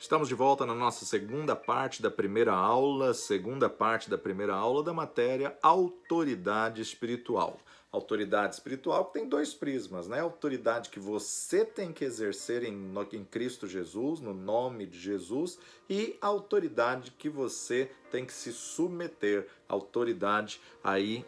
Estamos de volta na nossa segunda parte da primeira aula da matéria Autoridade Espiritual. Autoridade espiritual que tem dois prismas, né? Autoridade que você tem que exercer em Cristo Jesus, no nome de Jesus, e autoridade que você tem que se submeter, autoridade aí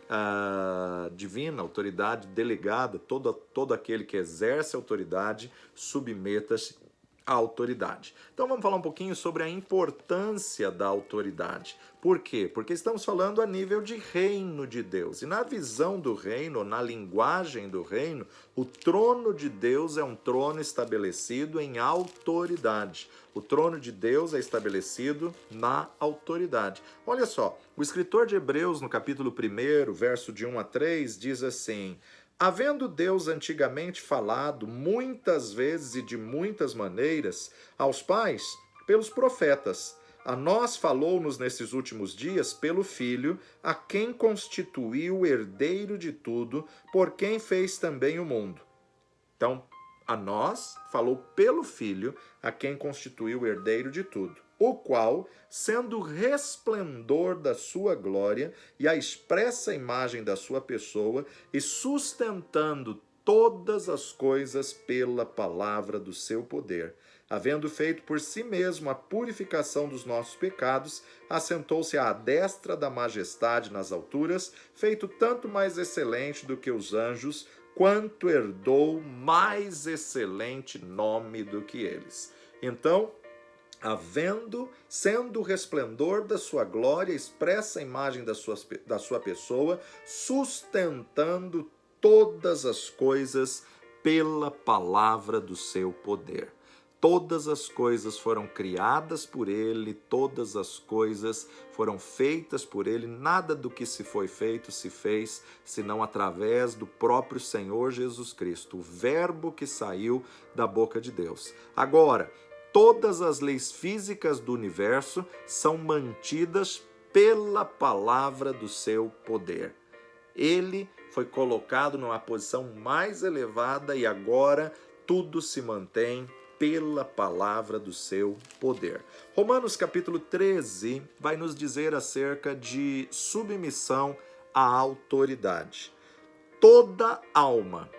divina, autoridade delegada, todo aquele que exerce autoridade, submeta-se a autoridade. Então vamos falar um pouquinho sobre a importância da autoridade. Por quê? Porque estamos falando a nível de reino de Deus. E na visão do reino, na linguagem do reino, o trono de Deus é um trono estabelecido em autoridade. O trono de Deus é estabelecido na autoridade. Olha só, o escritor de Hebreus, no capítulo 1, verso de 1 a 3, diz assim: havendo Deus antigamente falado muitas vezes e de muitas maneiras aos pais pelos profetas, a nós falou-nos nesses últimos dias pelo Filho, a quem constituiu o herdeiro de tudo, por quem fez também o mundo. Então, a nós falou pelo Filho, a quem constituiu o herdeiro de tudo, o qual, sendo o resplendor da sua glória e a expressa imagem da sua pessoa, e sustentando todas as coisas pela palavra do seu poder, havendo feito por si mesmo a purificação dos nossos pecados, assentou-se à destra da majestade nas alturas, feito tanto mais excelente do que os anjos, quanto herdou mais excelente nome do que eles. Então, sendo o resplendor da sua glória, expressa a imagem da sua pessoa, sustentando todas as coisas pela palavra do seu poder. Todas as coisas foram criadas por ele, todas as coisas foram feitas por ele, nada do que se foi feito se fez, senão através do próprio Senhor Jesus Cristo, o verbo que saiu da boca de Deus. Agora, todas as leis físicas do universo são mantidas pela palavra do seu poder. Ele foi colocado numa posição mais elevada e agora tudo se mantém pela palavra do seu poder. Romanos capítulo 13 vai nos dizer acerca de submissão à autoridade. Toda alma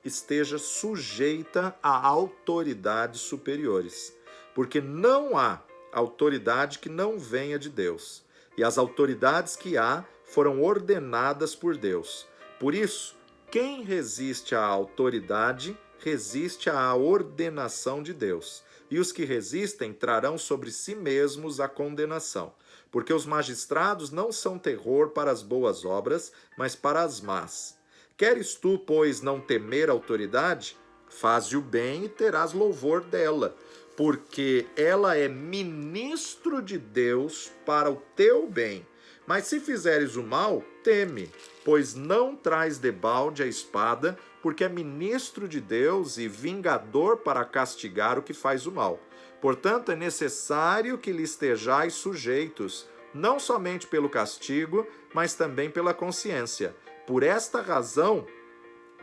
esteja sujeita a autoridades superiores, porque não há autoridade que não venha de Deus, e as autoridades que há foram ordenadas por Deus. Por isso, quem resiste à autoridade resiste à ordenação de Deus, e os que resistem trarão sobre si mesmos a condenação, porque os magistrados não são terror para as boas obras, mas para as más. Queres tu, pois, não temer a autoridade? Faze o bem e terás louvor dela, porque ela é ministro de Deus para o teu bem. Mas se fizeres o mal, teme, pois não traz debalde a espada, porque é ministro de Deus e vingador para castigar o que faz o mal. Portanto, é necessário que lhe estejais sujeitos, não somente pelo castigo, mas também pela consciência. Por esta razão,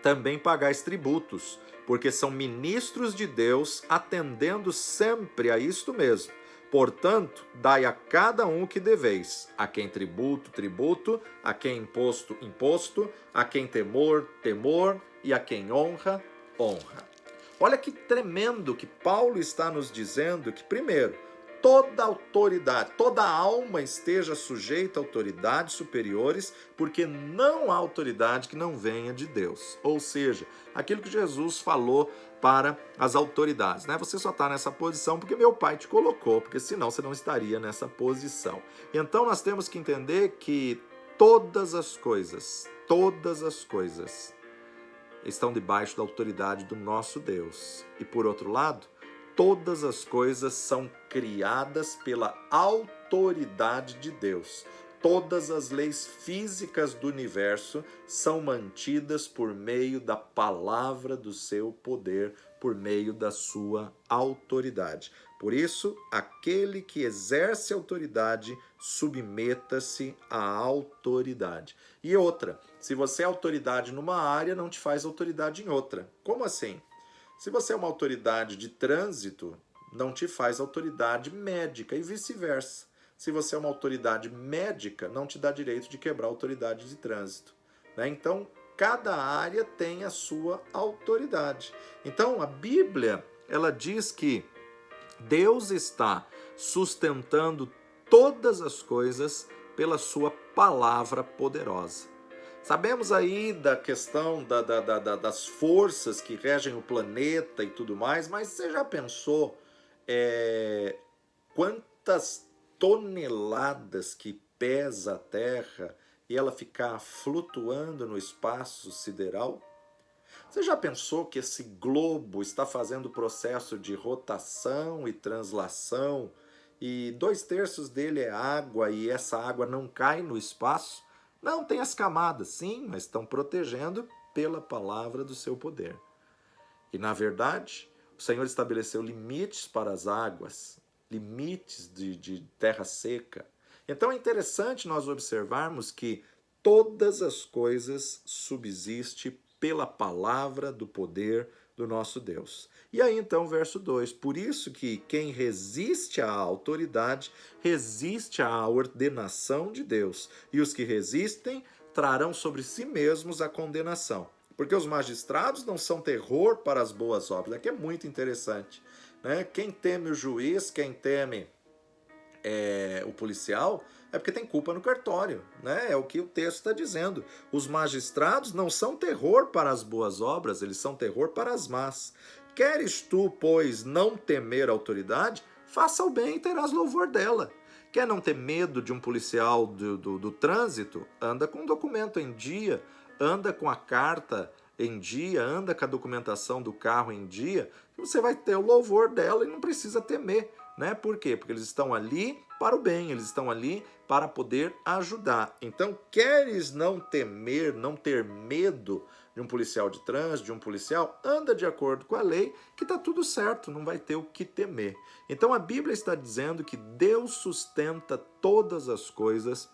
também pagais tributos, porque são ministros de Deus, atendendo sempre a isto mesmo. Portanto, dai a cada um o que deveis, a quem tributo, tributo, a quem imposto, imposto, a quem temor, temor, e a quem honra, honra. Olha que tremendo que Paulo está nos dizendo que, primeiro, toda autoridade, toda alma esteja sujeita a autoridades superiores, porque não há autoridade que não venha de Deus. Ou seja, aquilo que Jesus falou para as autoridades, né? Você só está nessa posição porque meu pai te colocou, porque senão você não estaria nessa posição. Então nós temos que entender que todas as coisas estão debaixo da autoridade do nosso Deus. E por outro lado, todas as coisas são criadas pela autoridade de Deus. Todas as leis físicas do universo são mantidas por meio da palavra do seu poder, por meio da sua autoridade. Por isso, aquele que exerce autoridade, submeta-se à autoridade. E outra, se você é autoridade numa área, não te faz autoridade em outra. Como assim? Se você é uma autoridade de trânsito, não te faz autoridade médica e vice-versa. Se você é uma autoridade médica, não te dá direito de quebrar a autoridade de trânsito, né? Então, cada área tem a sua autoridade. Então, a Bíblia, ela diz que Deus está sustentando todas as coisas pela sua palavra poderosa. Sabemos aí da questão das forças que regem o planeta e tudo mais, mas você já pensou quantas toneladas que pesa a Terra e ela ficar flutuando no espaço sideral? Você já pensou que esse globo está fazendo o processo de rotação e translação e 2/3 dele é água e essa água não cai no espaço? Não, tem as camadas, sim, mas estão protegendo pela palavra do seu poder. E na verdade, o Senhor estabeleceu limites para as águas, limites de terra seca. Então é interessante nós observarmos que todas as coisas subsistem pela palavra do poder do nosso Deus. E aí então, verso 2: por isso que quem resiste à autoridade, resiste à ordenação de Deus, e os que resistem trarão sobre si mesmos a condenação. Porque os magistrados não são terror para as boas obras. Aqui é muito interessante, né? Quem teme o juiz, quem teme o policial, é porque tem culpa no cartório, né? É o que o texto está dizendo. Os magistrados não são terror para as boas obras, eles são terror para as más. Queres tu, pois, não temer a autoridade? Faça o bem e terás louvor dela. Quer não ter medo de um policial do trânsito? Anda com o documento em dia, anda com a carta em dia, anda com a documentação do carro em dia, você vai ter o louvor dela e não precisa temer, né? Por quê? Porque eles estão ali para o bem, eles estão ali para poder ajudar. Então, queres não temer, não ter medo de um policial de trânsito, de um policial, anda de acordo com a lei, que está tudo certo, não vai ter o que temer. Então, a Bíblia está dizendo que Deus sustenta todas as coisas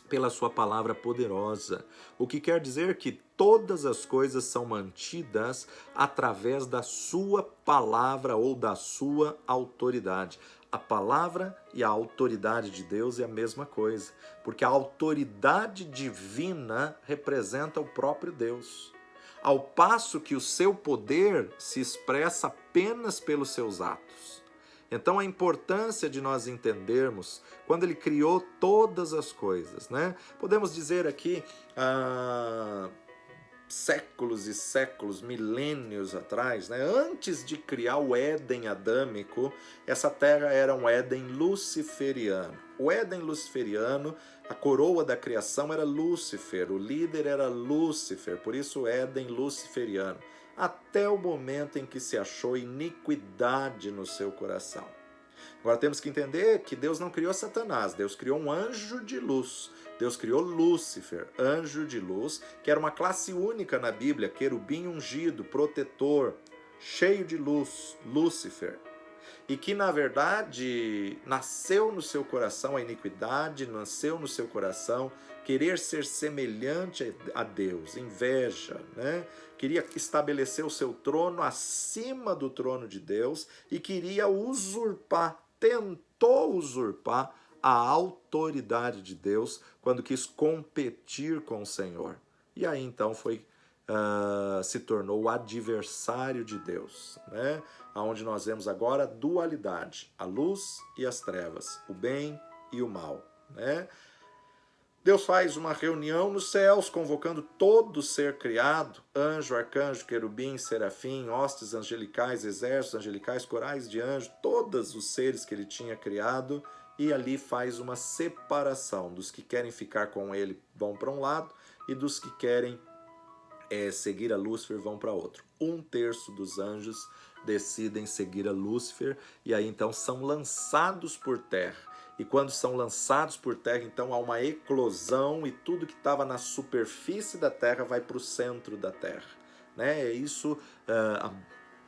pela sua palavra poderosa, o que quer dizer que todas as coisas são mantidas através da sua palavra ou da sua autoridade. A palavra e a autoridade de Deus é a mesma coisa, porque a autoridade divina representa o próprio Deus, ao passo que o seu poder se expressa apenas pelos seus atos. Então a importância de nós entendermos quando ele criou todas as coisas, né? Podemos dizer aqui séculos e séculos, milênios atrás, né? Antes de criar o Éden adâmico, essa terra era um Éden luciferiano. O Éden luciferiano, a coroa da criação era Lúcifer, o líder era Lúcifer, por isso o Éden luciferiano, até o momento em que se achou iniquidade no seu coração. Agora temos que entender que Deus não criou Satanás, Deus criou um anjo de luz. Deus criou Lúcifer, anjo de luz, que era uma classe única na Bíblia, querubim ungido, protetor, cheio de luz, Lúcifer. E que, na verdade, nasceu no seu coração a iniquidade, nasceu no seu coração querer ser semelhante a Deus, inveja, né? Queria estabelecer o seu trono acima do trono de Deus e queria usurpar, tentou usurpar a autoridade de Deus quando quis competir com o Senhor. E aí então se tornou o adversário de Deus, né? Onde nós vemos agora a dualidade, a luz e as trevas, o bem e o mal, né? Deus faz uma reunião nos céus, convocando todo ser criado, anjo, arcanjo, querubim, serafim, hostes angelicais, exércitos angelicais, corais de anjos, todos os seres que ele tinha criado, e ali faz uma separação. Dos que querem ficar com ele vão para um lado, e dos que querem seguir a Lúcifer vão para outro. 1/3 dos anjos decidem seguir a Lúcifer, e aí então são lançados por terra. E quando são lançados por terra, então há uma eclosão e tudo que estava na superfície da terra vai para o centro da terra, né? Isso há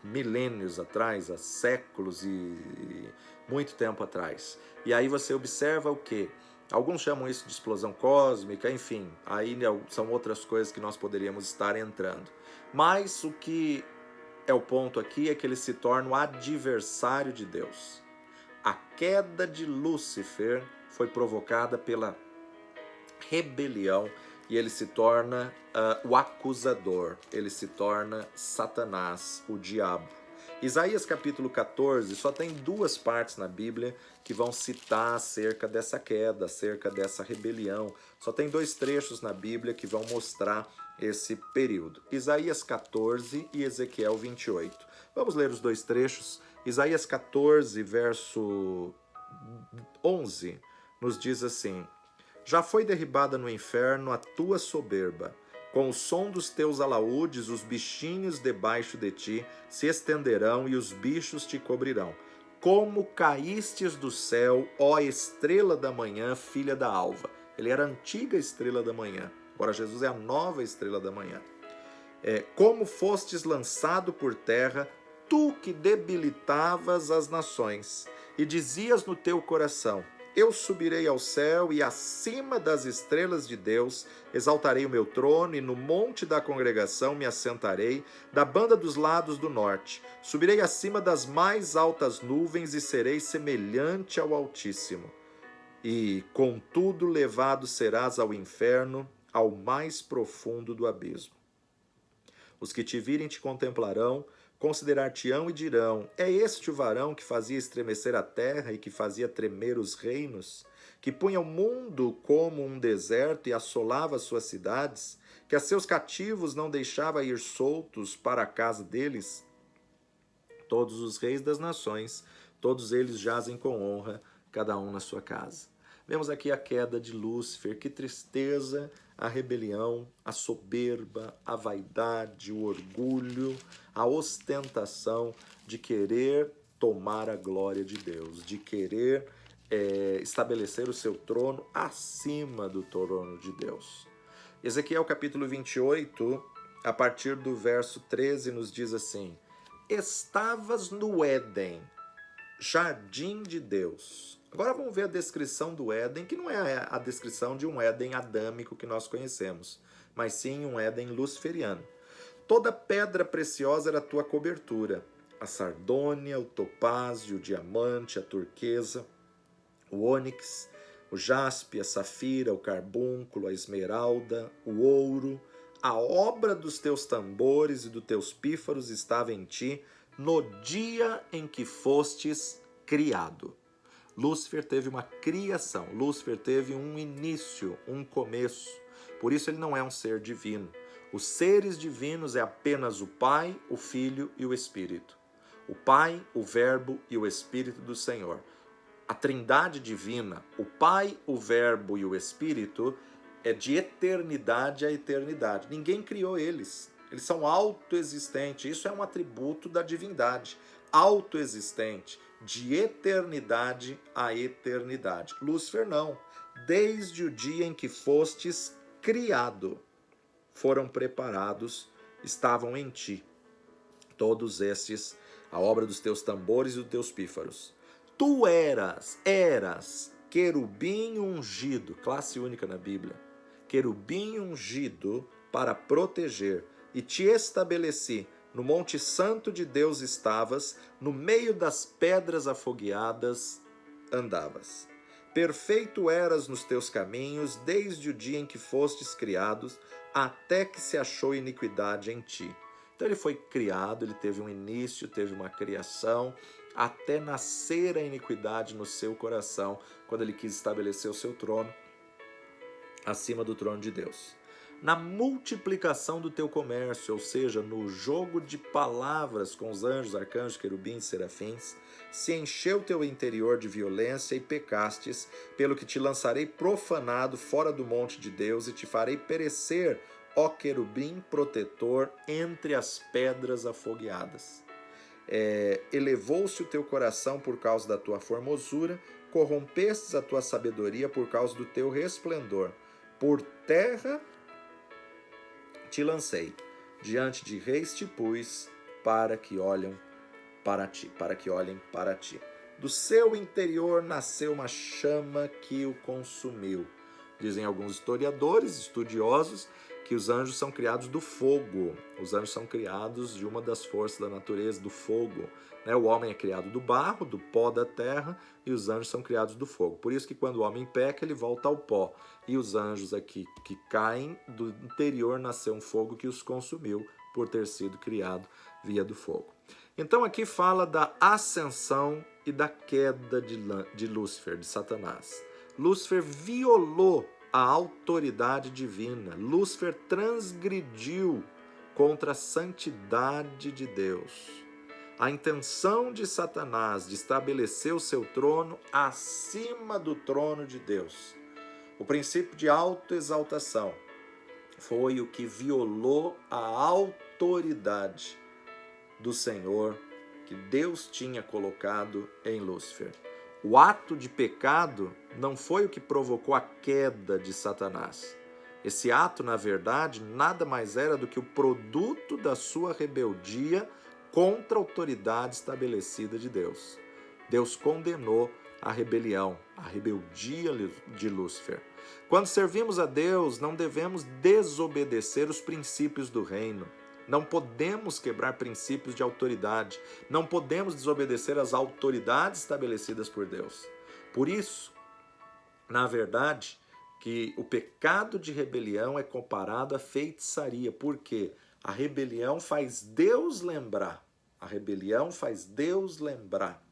milênios atrás, há séculos e muito tempo atrás. E aí você observa o quê? Alguns chamam isso de explosão cósmica, enfim, aí são outras coisas que nós poderíamos estar entrando. Mas o que é o ponto aqui, é que ele se torna o adversário de Deus. A queda de Lúcifer foi provocada pela rebelião e ele se torna o acusador, ele se torna Satanás, o diabo. Isaías capítulo 14 só tem 2 partes na Bíblia que vão citar acerca dessa queda, acerca dessa rebelião. Só tem 2 trechos na Bíblia que vão mostrar esse período. Isaías 14 e Ezequiel 28. Vamos ler os 2 trechos. Isaías 14, verso 11, nos diz assim: Já foi derribada no inferno a tua soberba. Com o som dos teus alaúdes, os bichinhos debaixo de ti se estenderão e os bichos te cobrirão. Como caístes do céu, ó estrela da manhã, filha da alva. Ele era a antiga estrela da manhã. Agora Jesus é a nova estrela da manhã. Como fostes lançado por terra, tu que debilitavas as nações, e dizias no teu coração: Eu subirei ao céu e acima das estrelas de Deus exaltarei o meu trono e no monte da congregação me assentarei, da banda dos lados do norte. Subirei acima das mais altas nuvens e serei semelhante ao Altíssimo. E, contudo, levado serás ao inferno, ao mais profundo do abismo. Os que te virem te contemplarão, considerar-te-ão e dirão: É este o varão que fazia estremecer a terra e que fazia tremer os reinos? Que punha o mundo como um deserto e assolava as suas cidades? Que a seus cativos não deixava ir soltos para a casa deles? Todos os reis das nações, todos eles jazem com honra, cada um na sua casa. Vemos aqui a queda de Lúcifer, que tristeza, a rebelião, a soberba, a vaidade, o orgulho, a ostentação de querer tomar a glória de Deus, de querer estabelecer o seu trono acima do trono de Deus. Ezequiel capítulo 28, a partir do verso 13, nos diz assim: Estavas no Éden, jardim de Deus. Agora vamos ver a descrição do Éden, que não é a descrição de um Éden adâmico que nós conhecemos, mas sim um Éden luciferiano. Toda pedra preciosa era a tua cobertura: a sardônia, o topázio, o diamante, a turquesa, o ônix, o jaspe, a safira, o carbúnculo, a esmeralda, o ouro. A obra dos teus tambores e dos teus pífaros estava em ti no dia em que fostes criado. Lúcifer teve uma criação, Lúcifer teve um início, um começo. Por isso ele não é um ser divino. Os seres divinos é apenas o Pai, o Filho e o Espírito. O Pai, o Verbo e o Espírito do Senhor. A trindade divina, o Pai, o Verbo e o Espírito, é de eternidade a eternidade. Ninguém criou eles. Eles são autoexistentes. Isso é um atributo da divindade. Autoexistente, de eternidade a eternidade. Lúcifer não. Desde o dia em que fostes criado, foram preparados, estavam em ti. Todos estes, a obra dos teus tambores e dos teus pífaros. Tu eras querubim ungido, classe única na Bíblia. Querubim ungido para proteger, e te estabeleci. No monte santo de Deus estavas, no meio das pedras afogueadas andavas. Perfeito eras nos teus caminhos, desde o dia em que fostes criados, até que se achou iniquidade em ti. Então ele foi criado, ele teve um início, teve uma criação, até nascer a iniquidade no seu coração, quando ele quis estabelecer o seu trono acima do trono de Deus. Na multiplicação do teu comércio, ou seja, no jogo de palavras com os anjos, arcanjos, querubins, serafins, se encheu teu interior de violência e pecastes, pelo que te lançarei profanado fora do monte de Deus e te farei perecer, ó querubim protetor, entre as pedras afogueadas. Elevou-se o teu coração por causa da tua formosura, corrompestes a tua sabedoria por causa do teu resplendor. Por terra te lancei, diante de reis te pus, para que olhem para ti. Do seu interior nasceu uma chama que o consumiu. Dizem alguns historiadores, estudiosos, que os anjos são criados do fogo. Os anjos são criados de uma das forças da natureza, do fogo. Né? O homem é criado do barro, do pó da terra, e os anjos são criados do fogo. Por isso que quando o homem peca, ele volta ao pó. E os anjos aqui que caem, do interior nasceu um fogo que os consumiu por ter sido criado via do fogo. Então aqui fala da ascensão e da queda de Lúcifer, de Satanás. Lúcifer violou a autoridade divina. Lúcifer transgrediu contra a santidade de Deus. A intenção de Satanás de estabelecer o seu trono acima do trono de Deus. O princípio de autoexaltação foi o que violou a autoridade do Senhor que Deus tinha colocado em Lúcifer. O ato de pecado não foi o que provocou a queda de Satanás. Esse ato, na verdade, nada mais era do que o produto da sua rebeldia contra a autoridade estabelecida de Deus. Deus condenou a rebelião, a rebeldia de Lúcifer. Quando servimos a Deus, não devemos desobedecer os princípios do reino. Não podemos quebrar princípios de autoridade. Não podemos desobedecer às autoridades estabelecidas por Deus. Por isso, na verdade, que o pecado de rebelião é comparado à feitiçaria. Por quê? A rebelião faz Deus lembrar. A rebelião faz Deus lembrar.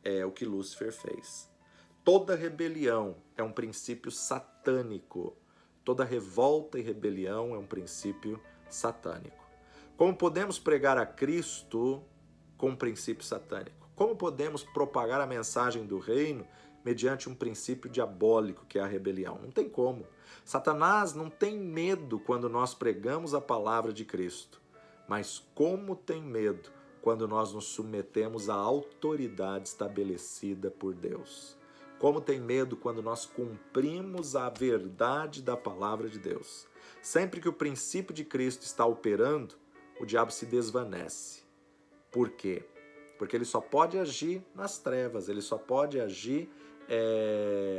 É o que Lúcifer fez. Toda rebelião é um princípio satânico. Toda revolta e rebelião é um princípio satânico. Como podemos pregar a Cristo com um princípio satânico? Como podemos propagar a mensagem do reino mediante um princípio diabólico, que é a rebelião? Não tem como. Satanás não tem medo quando nós pregamos a palavra de Cristo, mas como tem medo quando nós nos submetemos à autoridade estabelecida por Deus. Como tem medo quando nós cumprimos a verdade da palavra de Deus. Sempre que o princípio de Cristo está operando, o diabo se desvanece. Por quê? Porque ele só pode agir nas trevas, ele só pode agir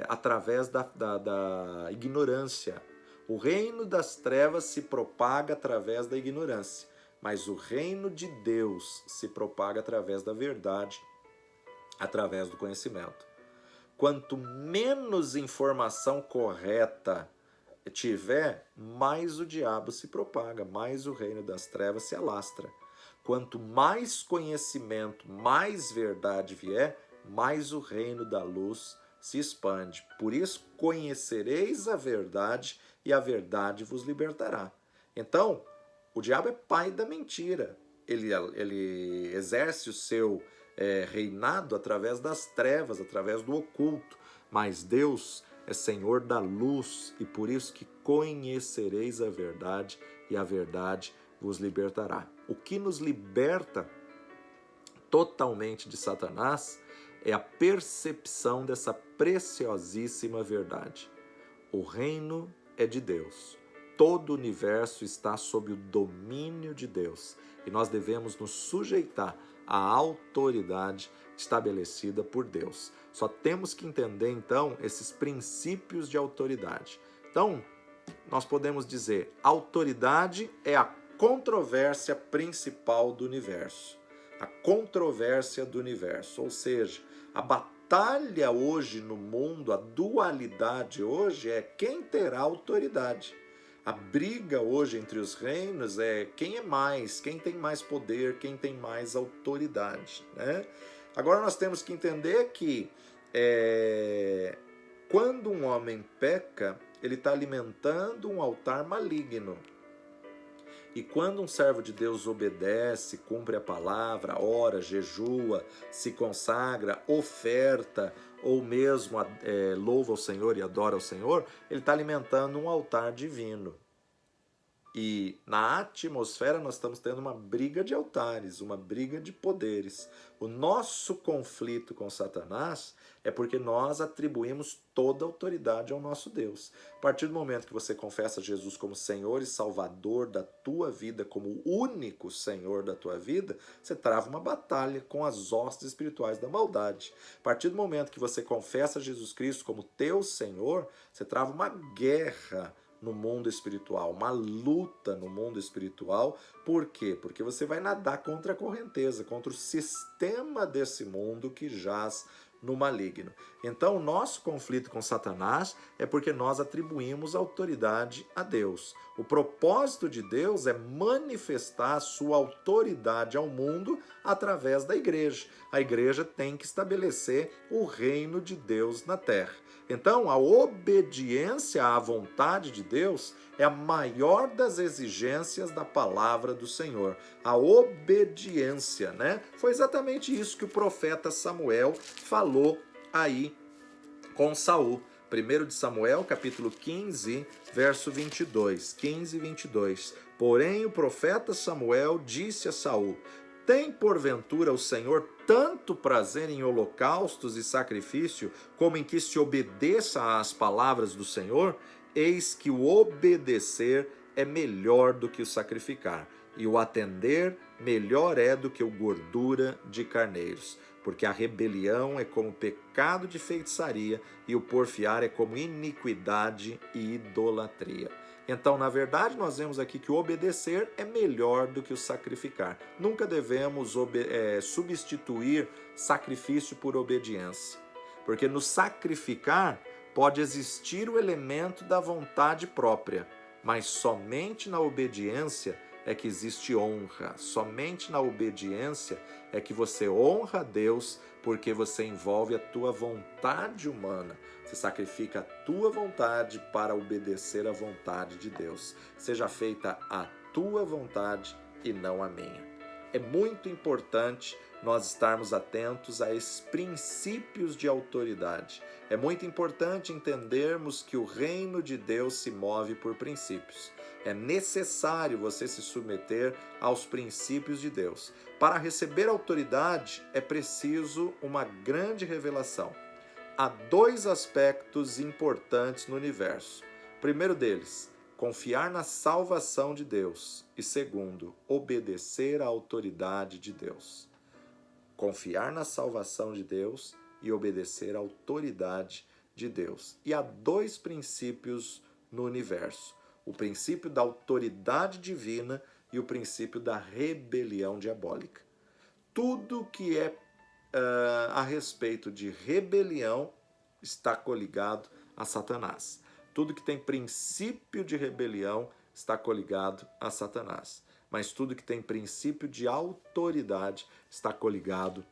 através da ignorância. O reino das trevas se propaga através da ignorância, mas o reino de Deus se propaga através da verdade, através do conhecimento. Quanto menos informação correta tiver, mais o diabo se propaga, mais o reino das trevas se alastra. Quanto mais conhecimento, mais verdade vier, mais o reino da luz se expande. Por isso, conhecereis a verdade e a verdade vos libertará. Então, o diabo é pai da mentira. Ele exerce o seu reinado através das trevas, através do oculto. Mas Deus é Senhor da luz, e por isso que conhecereis a verdade, e a verdade vos libertará. O que nos liberta totalmente de Satanás é a percepção dessa preciosíssima verdade. O reino é de Deus. Todo o universo está sob o domínio de Deus, e nós devemos nos sujeitar à autoridade estabelecida por Deus. Só temos que entender, então, esses princípios de autoridade. Então, nós podemos dizer, autoridade é a controvérsia principal do universo. A controvérsia do universo, ou seja, a batalha hoje no mundo, a dualidade hoje é quem terá autoridade. A briga hoje entre os reinos é quem é mais, quem tem mais poder, quem tem mais autoridade, né? Agora nós temos que entender que quando um homem peca, ele está alimentando um altar maligno. E quando um servo de Deus obedece, cumpre a palavra, ora, jejua, se consagra, oferta, ou mesmo louva o Senhor e adora o Senhor, ele está alimentando um altar divino. E na atmosfera nós estamos tendo uma briga de altares, uma briga de poderes. O nosso conflito com Satanás é porque nós atribuímos toda a autoridade ao nosso Deus. A partir do momento que você confessa Jesus como Senhor e Salvador da tua vida, como o único Senhor da tua vida, você trava uma batalha com as hostes espirituais da maldade. A partir do momento que você confessa Jesus Cristo como teu Senhor, você trava uma guerra no mundo espiritual, uma luta no mundo espiritual. Por quê? Porque você vai nadar contra a correnteza, contra o sistema desse mundo que jaz no maligno. Então, o nosso conflito com Satanás é porque nós atribuímos autoridade a Deus. O propósito de Deus é manifestar a sua autoridade ao mundo através da igreja. A igreja tem que estabelecer o reino de Deus na terra. Então, a obediência à vontade de Deus é a maior das exigências da palavra do Senhor. A obediência, né? Foi exatamente isso que o profeta Samuel falou aí com Saul. 1 de Samuel, capítulo 15, verso 22. 15 e 22. Porém, o profeta Samuel disse a Saul: tem porventura o Senhor tanto prazer em holocaustos e sacrifício, como em que se obedeça às palavras do Senhor? Eis que o obedecer é melhor do que o sacrificar, e o atender melhor é do que o gordura de carneiros. Porque a rebelião é como pecado de feitiçaria, e o porfiar é como iniquidade e idolatria. Então, na verdade, nós vemos aqui que o obedecer é melhor do que o sacrificar. Nunca devemos substituir sacrifício por obediência. Porque no sacrificar pode existir o elemento da vontade própria, mas somente na obediência é que existe honra. Somente na obediência é que você honra a Deus, porque você envolve a tua vontade humana. Você sacrifica a tua vontade para obedecer à vontade de Deus. Seja feita a tua vontade e não a minha. É muito importante nós estarmos atentos a esses princípios de autoridade. É muito importante entendermos que o reino de Deus se move por princípios. É necessário você se submeter aos princípios de Deus. Para receber autoridade, é preciso uma grande revelação. Há dois aspectos importantes no universo. O primeiro deles, confiar na salvação de Deus. E segundo, obedecer à autoridade de Deus. Confiar na salvação de Deus e obedecer à autoridade de Deus. E há dois princípios no universo: o princípio da autoridade divina e o princípio da rebelião diabólica. Tudo que é a respeito de rebelião está coligado a Satanás. Tudo que tem princípio de rebelião está coligado a Satanás. Mas tudo que tem princípio de autoridade está coligado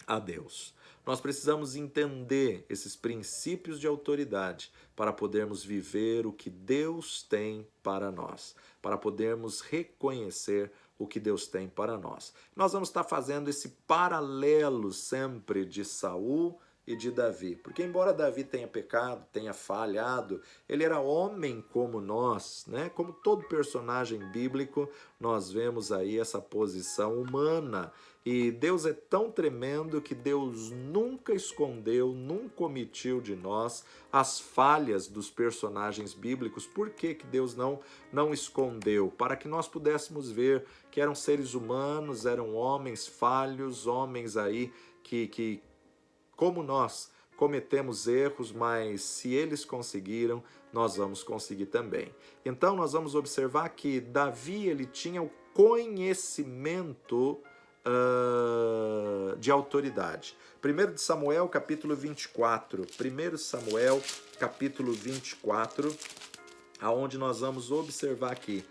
a Deus. Nós precisamos entender esses princípios de autoridade para podermos viver o que Deus tem para nós, para podermos reconhecer o que Deus tem para nós. Nós vamos estar fazendo esse paralelo sempre de Saul e de Davi, porque embora Davi tenha pecado, tenha falhado, ele era homem como nós, né? Como todo personagem bíblico, nós vemos aí essa posição humana. E Deus é tão tremendo que Deus nunca escondeu, nunca omitiu de nós as falhas dos personagens bíblicos. Por que Deus não escondeu? Para que nós pudéssemos ver que eram seres humanos, eram homens falhos, homens aí que como nós, cometemos erros, mas se eles conseguiram, nós vamos conseguir também. Então nós vamos observar que Davi ele tinha o conhecimento de autoridade. 1 de Samuel, capítulo 24. 1 Samuel, capítulo 24, aonde nós vamos observar aqui.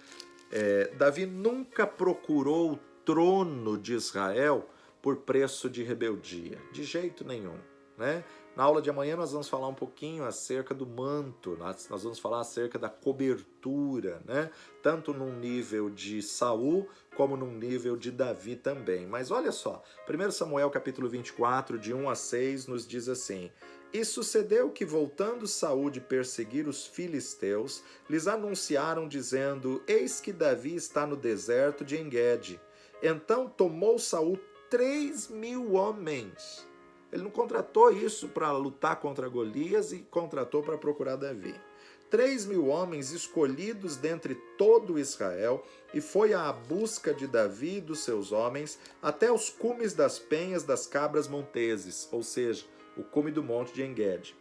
Davi nunca procurou o trono de Israel por preço de rebeldia, de jeito nenhum, né? Na aula de amanhã nós vamos falar um pouquinho acerca do manto, nós vamos falar acerca da cobertura, né? Tanto num nível de Saul como num nível de Davi também. Mas olha só, 1 Samuel capítulo 24, de 1 a 6, nos diz assim: E sucedeu que, voltando Saul de perseguir os filisteus, lhes anunciaram dizendo: Eis que Davi está no deserto de En-Gede. Então tomou Saul 3.000 homens. Ele não contratou isso para lutar contra Golias e contratou para procurar Davi. 3.000 homens escolhidos dentre todo Israel, e foi à busca de Davi e dos seus homens até os cumes das penhas das cabras monteses, ou seja, o cume do monte de En-Gede.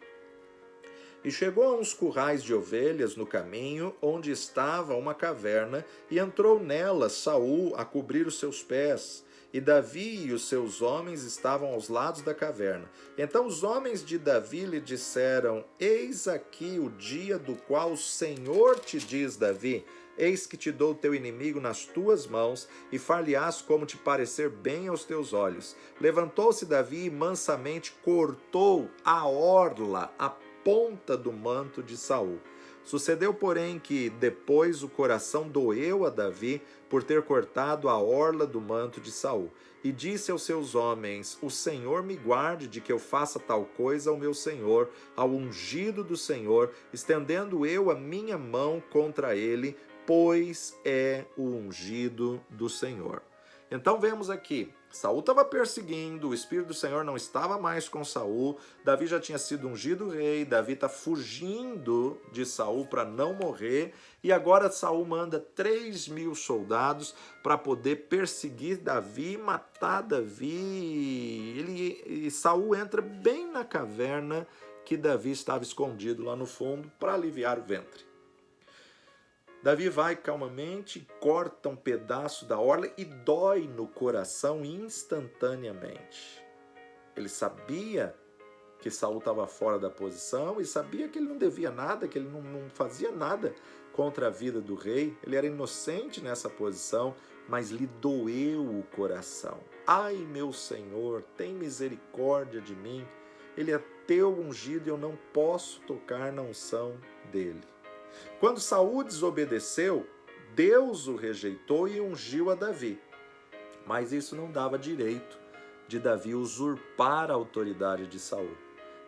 E chegou a uns currais de ovelhas no caminho, onde estava uma caverna, e entrou nela Saul a cobrir os seus pés. E Davi e os seus homens estavam aos lados da caverna. Então os homens de Davi lhe disseram: Eis aqui o dia do qual o Senhor te diz, Davi: Eis que te dou o teu inimigo nas tuas mãos, e far-lhe-ás como te parecer bem aos teus olhos. Levantou-se Davi e mansamente cortou a orla, a ponta do manto de Saul. Sucedeu, porém, que depois o coração doeu a Davi por ter cortado a orla do manto de Saul. E disse aos seus homens: O Senhor me guarde de que eu faça tal coisa ao meu senhor, ao ungido do Senhor, estendendo eu a minha mão contra ele, pois é o ungido do Senhor. Então vemos aqui, Saul estava perseguindo, o Espírito do Senhor não estava mais com Saul, Davi já tinha sido ungido rei, Davi está fugindo de Saul para não morrer, e agora Saul manda 3.000 soldados para poder perseguir Davi, matar Davi. E Saul entra bem na caverna que Davi estava escondido lá no fundo para aliviar o ventre. Davi vai calmamente, corta um pedaço da orla e dói no coração instantaneamente. Ele sabia que Saul estava fora da posição e sabia que ele não devia nada, que ele não fazia nada contra a vida do rei. Ele era inocente nessa posição, mas lhe doeu o coração. Ai, meu Senhor, tem misericórdia de mim. Ele é teu ungido e eu não posso tocar na unção dele. Quando Saul desobedeceu, Deus o rejeitou e ungiu a Davi. Mas isso não dava direito de Davi usurpar a autoridade de Saul.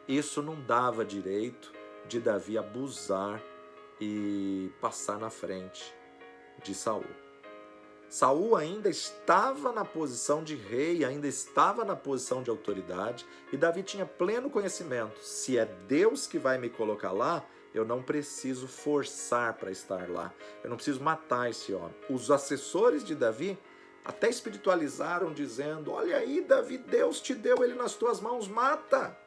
Isso não dava direito de Davi abusar e passar na frente de Saul. Saul ainda estava na posição de rei, ainda estava na posição de autoridade, e Davi tinha pleno conhecimento: se é Deus que vai me colocar lá, eu não preciso forçar para estar lá, eu não preciso matar esse homem. Os assessores de Davi até espiritualizaram dizendo: olha aí, Davi, Deus te deu ele nas tuas mãos, mata.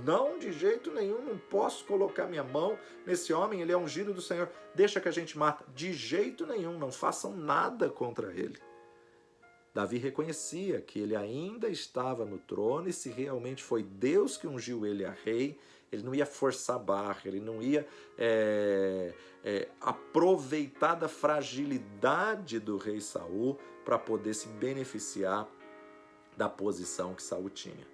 Não, de jeito nenhum, não posso colocar minha mão nesse homem, ele é ungido do Senhor, deixa que a gente mata. De jeito nenhum, não façam nada contra ele. Davi reconhecia que ele ainda estava no trono, e se realmente foi Deus que ungiu ele a rei, ele não ia forçar a barra, ele não ia aproveitar da fragilidade do rei Saul para poder se beneficiar da posição que Saul tinha.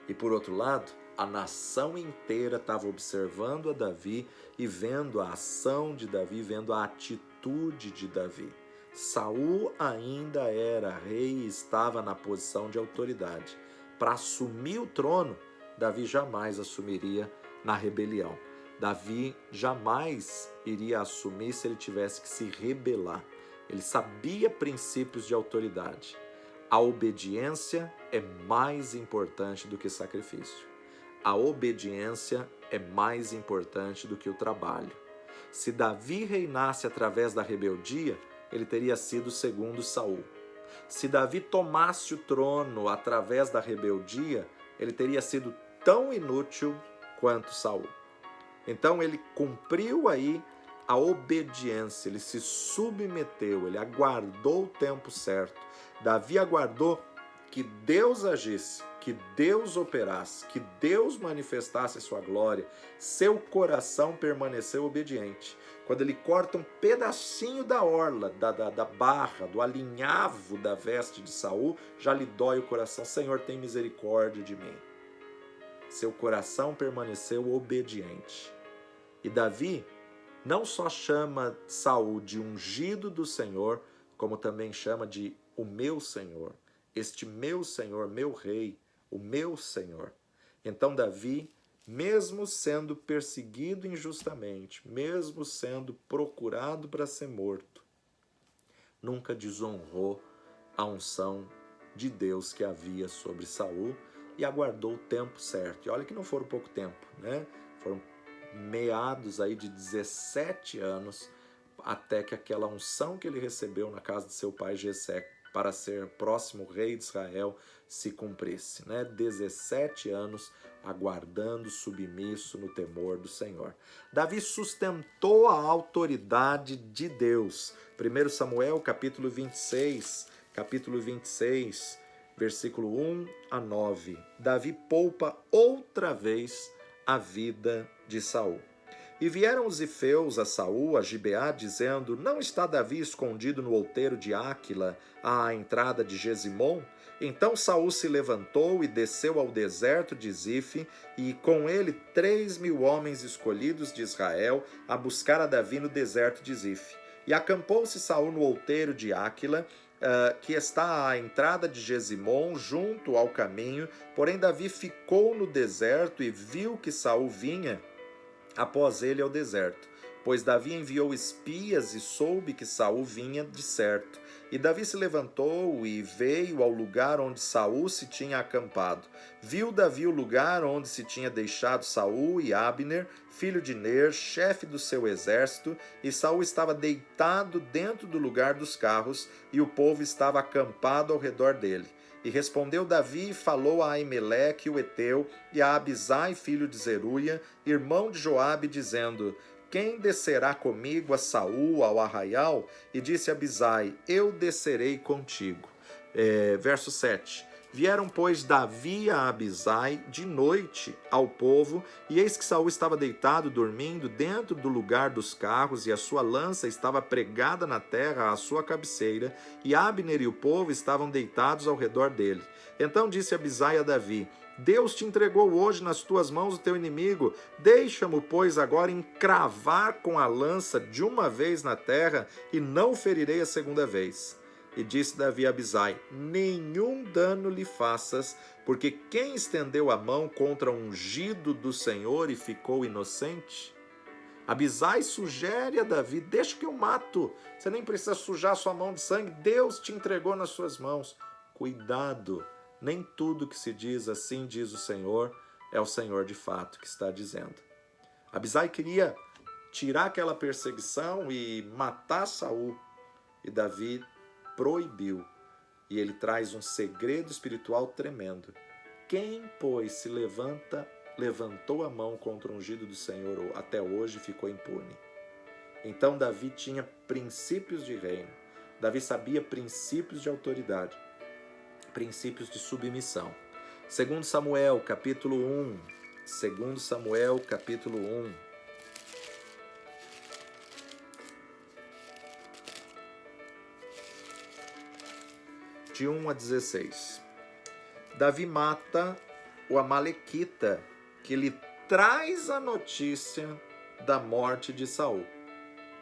E por outro lado, a nação inteira estava observando a Davi e vendo a ação de Davi, vendo a atitude de Davi. Saul ainda era rei e estava na posição de autoridade. Para assumir o trono, Davi jamais assumiria na rebelião. Davi jamais iria assumir se ele tivesse que se rebelar. Ele sabia princípios de autoridade. A obediência é mais importante do que sacrifício. A obediência é mais importante do que o trabalho. Se Davi reinasse através da rebeldia, ele teria sido segundo Saul. Se Davi tomasse o trono através da rebeldia, ele teria sido tão inútil quanto Saul. Então ele cumpriu aí a obediência, ele se submeteu, ele aguardou o tempo certo. Davi aguardou que Deus agisse, que Deus operasse, que Deus manifestasse a sua glória. Seu coração permaneceu obediente. Quando ele corta um pedacinho da orla, da barra, do alinhavo da veste de Saul, já lhe dói o coração. Senhor, tem misericórdia de mim. Seu coração permaneceu obediente. E Davi não só chama Saul de ungido do Senhor, como também chama de o meu Senhor. Este meu Senhor, meu rei, o meu Senhor. Então Davi, mesmo sendo perseguido injustamente, mesmo sendo procurado para ser morto, nunca desonrou a unção de Deus que havia sobre Saul e aguardou o tempo certo. E olha que não foram pouco tempo, né? Foram meados aí de 17 anos até que aquela unção que ele recebeu na casa de seu pai Jessé para ser próximo rei de Israel se cumprisse, né? 17 anos aguardando, submisso no temor do Senhor. Davi sustentou a autoridade de Deus. 1 Samuel, capítulo 26, versículo 1 a 9. Davi poupa outra vez a vida de Saul. E vieram os ifeus a Saul, a Gibeá, dizendo: Não está Davi escondido no outeiro de Áquila, à entrada de Gesimom? Então Saul se levantou e desceu ao deserto de Zife, e com ele 3.000 homens escolhidos de Israel, a buscar a Davi no deserto de Zife. E acampou-se Saul no outeiro de Áquila, que está à entrada de Gesimom, junto ao caminho. Porém Davi ficou no deserto e viu que Saul vinha após ele ao deserto, pois Davi enviou espias e soube que Saul vinha de certo. E Davi se levantou e veio ao lugar onde Saul se tinha acampado. Viu Davi o lugar onde se tinha deixado Saul e Abner, filho de Ner, chefe do seu exército, e Saul estava deitado dentro do lugar dos carros, e o povo estava acampado ao redor dele. E respondeu Davi e falou a Aimeleque, o heteu, e a Abisai, filho de Zeruia, irmão de Joabe, dizendo: Quem descerá comigo a Saul ao arraial? E disse Abisai: Eu descerei contigo. Verso 7. Vieram, pois, Davi e Abisai de noite ao povo, e eis que Saul estava deitado, dormindo, dentro do lugar dos carros, e a sua lança estava pregada na terra à sua cabeceira, e Abner e o povo estavam deitados ao redor dele. Então disse Abisai a Davi: Deus te entregou hoje nas tuas mãos o teu inimigo, deixa-mo, pois, agora encravar com a lança de uma vez na terra, e não o ferirei a segunda vez. E disse Davi a Abisai: Nenhum dano lhe faças, porque quem estendeu a mão contra o ungido do Senhor e ficou inocente? Abisai sugere a Davi: Deixa que eu mato, você nem precisa sujar sua mão de sangue, Deus te entregou nas suas mãos. Cuidado, nem tudo que se diz assim diz o Senhor, é o Senhor de fato que está dizendo. Abisai queria tirar aquela perseguição e matar Saul, e Davi proibiu, e ele traz um segredo espiritual tremendo. Quem, pois, se levantou a mão contra o ungido do Senhor até hoje ficou impune. Então Davi tinha princípios de reino, Davi sabia princípios de autoridade, princípios de submissão. 2 Samuel, capítulo 1. 2 Samuel, capítulo 1. De 1 a 16. Davi mata o amalequita que lhe traz a notícia da morte de Saul.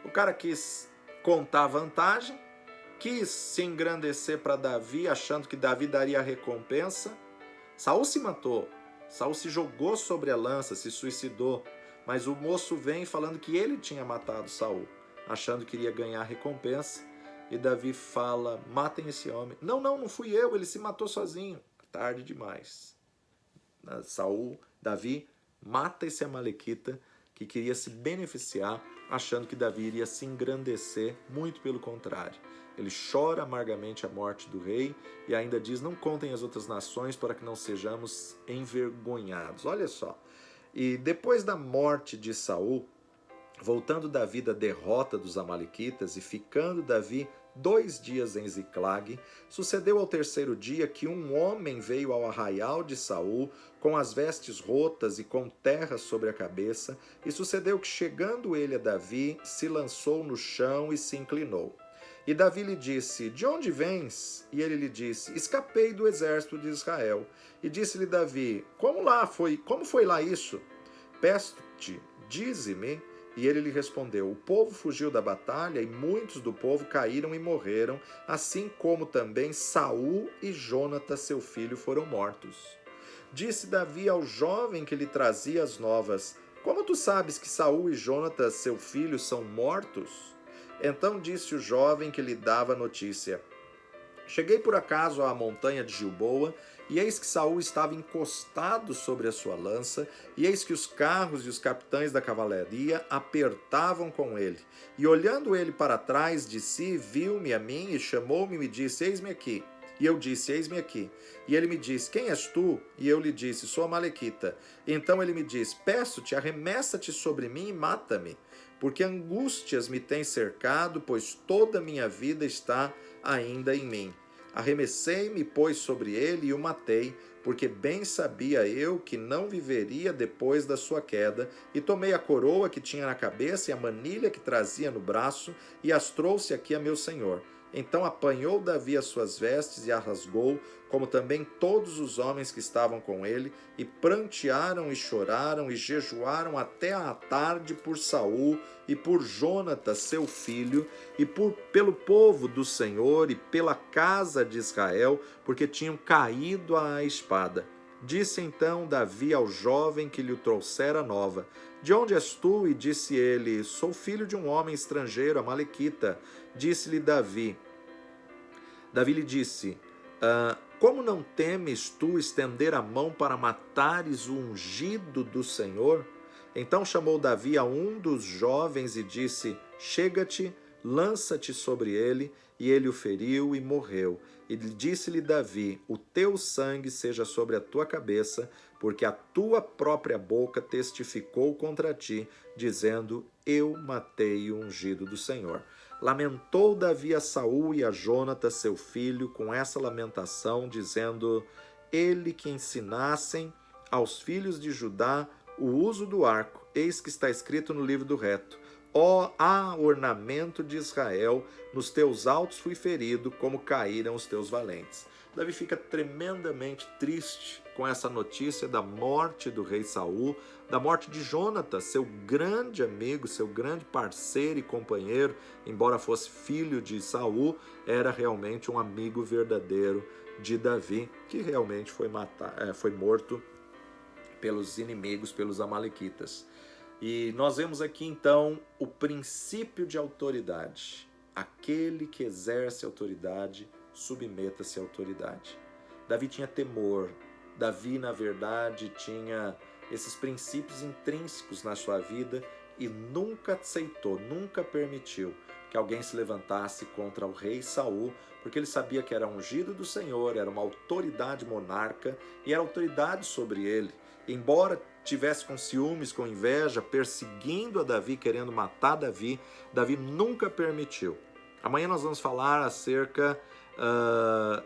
O cara quis contar vantagem, quis se engrandecer para Davi, achando que Davi daria a recompensa. Saul se matou, Saul se jogou sobre a lança, se suicidou, mas o moço vem falando que ele tinha matado Saul, achando que iria ganhar a recompensa. E Davi fala: matem esse homem. Não fui eu, ele se matou sozinho. Tarde demais. Davi mata esse amalequita que queria se beneficiar, achando que Davi iria se engrandecer, muito pelo contrário. Ele chora amargamente a morte do rei e ainda diz: não contem as outras nações para que não sejamos envergonhados. Olha só. E depois da morte de Saul, voltando Davi da derrota dos amalequitas e ficando Davi 2 dias em Ziclag, sucedeu ao terceiro dia que um homem veio ao arraial de Saul com as vestes rotas e com terra sobre a cabeça, e sucedeu que, chegando ele a Davi, se lançou no chão e se inclinou. E Davi lhe disse: De onde vens? E ele lhe disse: Escapei do exército de Israel. E disse-lhe Davi: Como foi lá isso? Peço-te, dize-me. E ele lhe respondeu: O povo fugiu da batalha, e muitos do povo caíram e morreram, assim como também Saul e Jonatas, seu filho, foram mortos. Disse Davi ao jovem que lhe trazia as novas: Como tu sabes que Saul e Jonatas, seu filho, são mortos? Então disse o jovem que lhe dava a notícia: Cheguei por acaso à montanha de Gilboa, e eis que Saul estava encostado sobre a sua lança, e eis que os carros e os capitães da cavalaria apertavam com ele. E olhando ele para trás de si, viu-me a mim e chamou-me e me disse: Eis-me aqui. E eu disse: Eis-me aqui. E ele me disse: Quem és tu? E eu lhe disse: Sou a Malequita. Então ele me disse: Peço-te, arremessa-te sobre mim e mata-me, porque angústias me têm cercado, pois toda a minha vida está ainda em mim. Arremessei-me, pois, sobre ele e o matei, porque bem sabia eu que não viveria depois da sua queda, e tomei a coroa que tinha na cabeça e a manilha que trazia no braço, e as trouxe aqui a meu senhor. Então apanhou Davi as suas vestes e a rasgou, como também todos os homens que estavam com ele, e prantearam e choraram e jejuaram até à tarde por Saul e por Jonatas, seu filho, e pelo povo do Senhor e pela casa de Israel, porque tinham caído à espada. Disse então Davi ao jovem que lhe trouxera nova: De onde és tu? E disse ele: Sou filho de um homem estrangeiro, amalequita. Disse-lhe Davi lhe disse: Como não temes tu estender a mão para matares o ungido do Senhor? Então chamou Davi a um dos jovens e disse: Chega-te, lança-te sobre ele. E ele o feriu e morreu. E disse-lhe Davi: O teu sangue seja sobre a tua cabeça, porque a tua própria boca testificou contra ti, dizendo: Eu matei o ungido do Senhor. Lamentou Davi a Saul e a Jonatas, seu filho, com essa lamentação, dizendo: Ele que ensinassem aos filhos de Judá o uso do arco, eis que está escrito no livro do reto: Ó, ornamento de Israel, nos teus altos fui ferido, como caíram os teus valentes. Davi fica tremendamente triste com essa notícia da morte do rei Saul, da morte de Jonatas, seu grande amigo, seu grande parceiro e companheiro, embora fosse filho de Saul, era realmente um amigo verdadeiro de Davi, que realmente foi morto pelos inimigos, pelos amalequitas. E nós vemos aqui então o princípio de autoridade. Aquele que exerce autoridade, submeta-se à autoridade. Davi tinha temor. Davi, na verdade, tinha esses princípios intrínsecos na sua vida e nunca aceitou, nunca permitiu que alguém se levantasse contra o rei Saul, porque ele sabia que era ungido do Senhor, era uma autoridade monarca e era autoridade sobre ele. Embora tivesse com ciúmes, com inveja, perseguindo a Davi, querendo matar Davi, Davi nunca permitiu. Amanhã nós vamos falar acerca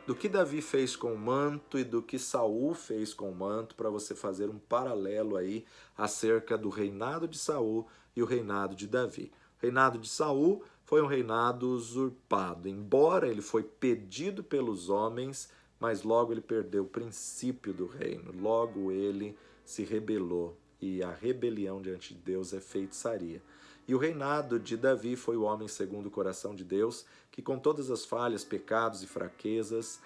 do que Davi fez com o manto e do que Saul fez com o manto, para você fazer um paralelo aí acerca do reinado de Saul e o reinado de Davi. O reinado de Saul foi um reinado usurpado, embora ele foi pedido pelos homens, mas logo ele perdeu o princípio do reino, logo ele se rebelou, e a rebelião diante de Deus é feitiçaria. E o reinado de Davi foi o homem segundo o coração de Deus, que com todas as falhas, pecados e fraquezas,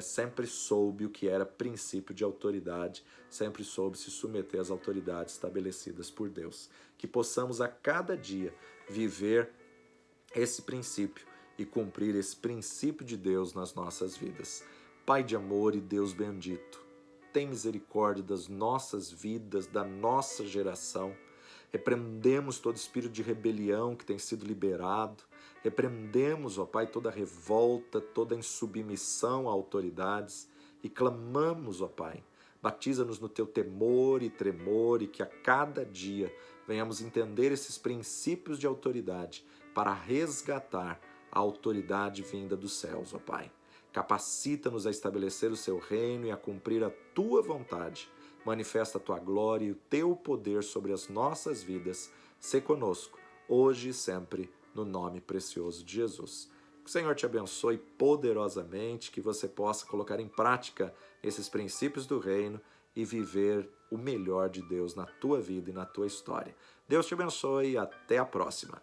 sempre soube o que era princípio de autoridade, sempre soube se submeter às autoridades estabelecidas por Deus. Que possamos a cada dia viver esse princípio e cumprir esse princípio de Deus nas nossas vidas. Pai de amor e Deus bendito, tem misericórdia das nossas vidas, da nossa geração. Repreendemos todo espírito de rebelião que tem sido liberado. Repreendemos, ó Pai, toda revolta, toda insubmissão a autoridades e clamamos, ó Pai, batiza-nos no teu temor e tremor e que a cada dia venhamos entender esses princípios de autoridade para resgatar a autoridade vinda dos céus, ó Pai. Capacita-nos a estabelecer o seu reino e a cumprir a tua vontade. Manifesta a tua glória e o teu poder sobre as nossas vidas. Sê conosco, hoje e sempre, no nome precioso de Jesus. Que o Senhor te abençoe poderosamente, que você possa colocar em prática esses princípios do reino e viver o melhor de Deus na tua vida e na tua história. Deus te abençoe e até a próxima.